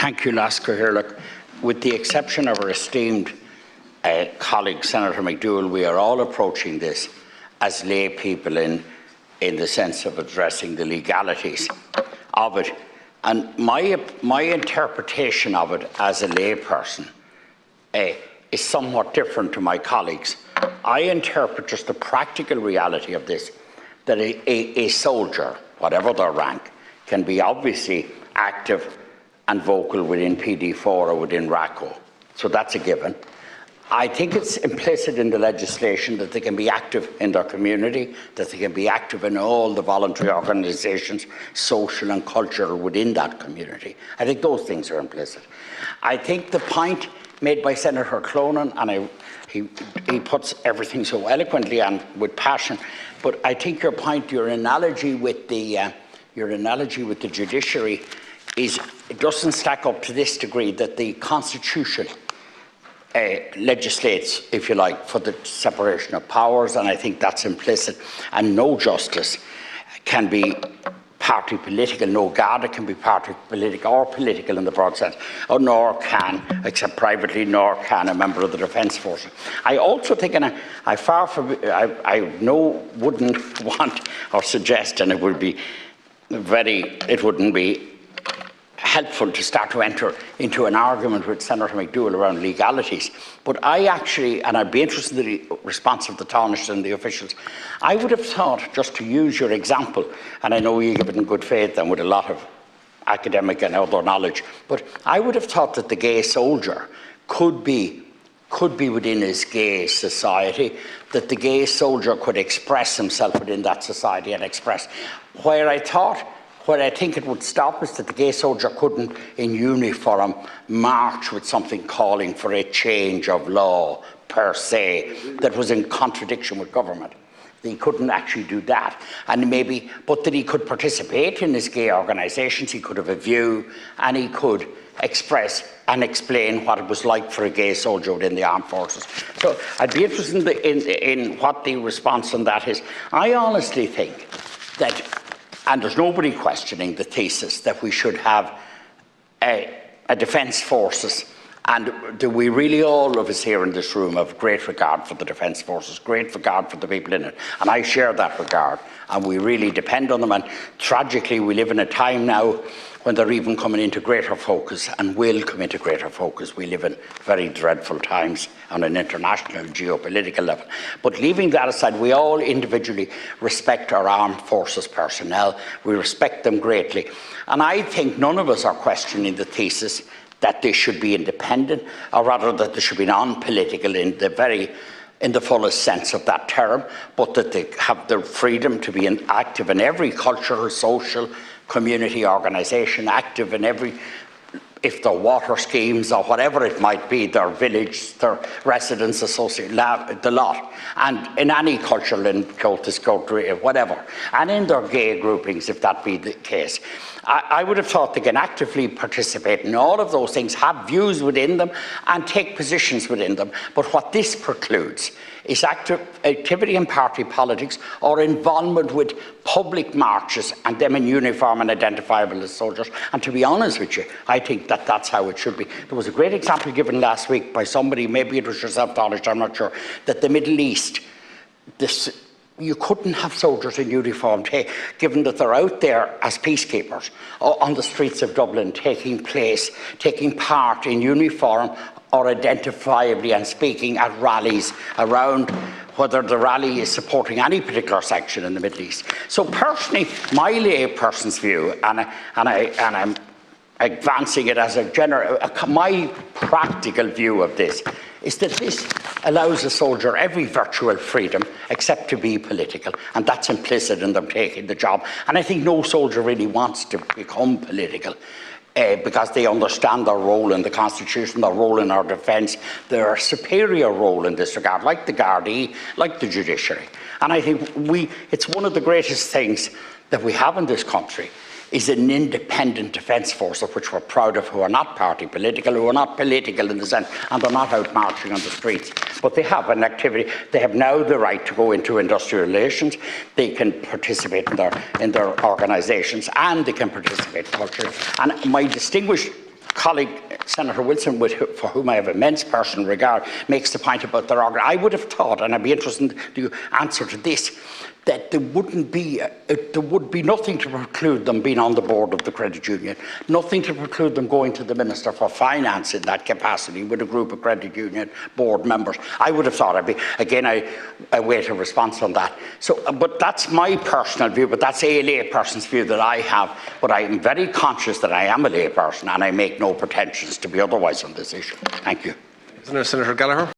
Thank you, Lasker. Here, look, with the exception of our esteemed colleague, Senator McDougall, we are all approaching this as lay people in the sense of addressing the legalities of it. And my interpretation of it as a layperson is somewhat different to my colleagues. I interpret just the practical reality of this, that a soldier, whatever their rank, can be obviously active and vocal within PD4 or within RACO. So that's a given. I think it's implicit in the legislation that they can be active in their community, that they can be active in all the voluntary organisations, social and cultural, within that community. I think those things are implicit. I think the point made by Senator Clonan, and he puts everything so eloquently and with passion, but I think your point, your analogy with the judiciary it doesn't stack up to this degree, that the Constitution legislates, if you like, for the separation of powers, and I think that's implicit. And no justice can be party political, no Garda can be party political or political in the broad sense, nor can, except privately, nor can a member of the Defence Forces. I also think, and I wouldn't want or suggest, and it wouldn't be helpful to start to enter into an argument with Senator McDougall around legalities. But I actually, and I'd be interested in the response of the Taoiseach and the officials, I would have thought, just to use your example, and I know you give it in good faith and with a lot of academic and other knowledge, but I would have thought that the gay soldier could be within his gay society, that the gay soldier could express himself within that society and express. Where I think it would stop is that the gay soldier couldn't, in uniform, march with something calling for a change of law, per se, that was in contradiction with government. He couldn't actually do that. But that he could participate in his gay organisations, he could have a view, and he could express and explain what it was like for a gay soldier within the armed forces. So I'd be interested in what the response on that is. I honestly think that, and there's nobody questioning the thesis that we should have a defence forces, and do we really, all of us here in this room, have great regard for the defence forces, great regard for the people in it, and I share that regard, and we really depend on them. And tragically, we live in a time now when they're even coming into greater focus, and will come into greater focus. We live in very dreadful times on an international geopolitical level. But leaving that aside, we all individually respect our armed forces personnel. We respect them greatly. And I think none of us are questioning the thesis that they should be independent, or rather that they should be non-political in the fullest sense of that term, but that they have the freedom to be active in every cultural, social, community organisation, active in every, if they're water schemes or whatever it might be, their village, their residence association, the lot, and in any cultural, in Celtic, whatever, and in their gay groupings, if that be the case. I would have thought they can actively participate in all of those things, have views within them, and take positions within them. But what this precludes is activity in party politics or involvement with public marches and them in uniform and identifiable as soldiers. And to be honest with you, I think that that's how it should be. There was a great example given last week by somebody, maybe it was yourself, Taoiseach, I'm not sure, that the Middle East, you couldn't have soldiers in uniform, given that they're out there as peacekeepers on the streets of Dublin, taking part in uniform or identifiably and speaking at rallies around whether the rally is supporting any particular section in the Middle East. So personally, my lay person's view, and I'm advancing it as my practical view of this, is that this allows a soldier every virtual freedom except to be political, and that's implicit in them taking the job. And I think no soldier really wants to become political, because they understand their role in the Constitution, their role in our defence, their superior role in this regard, like the Gardaí, like the judiciary. And I think it's one of the greatest things that we have in this country, is an independent defence force of which we're proud of, who are not party political, who are not political in the sense, and they're not out marching on the streets. But they have an activity. They have now the right to go into industrial relations. They can participate in their organisations, and they can participate culturally. And my distinguished colleague Senator Wilson, for whom I have immense personal regard, makes the point about their organ. I would have thought, and I'd be interested in the answer to this, that there would be nothing to preclude them being on the board of the credit union, nothing to preclude them going to the Minister for Finance in that capacity with a group of credit union board members. I would have thought I await a response on that. So, but that's my personal view, but that's a layperson's view that I have. But I am very conscious that I am a layperson and I make no pretensions to be otherwise on this issue. Thank you. Senator Gallagher.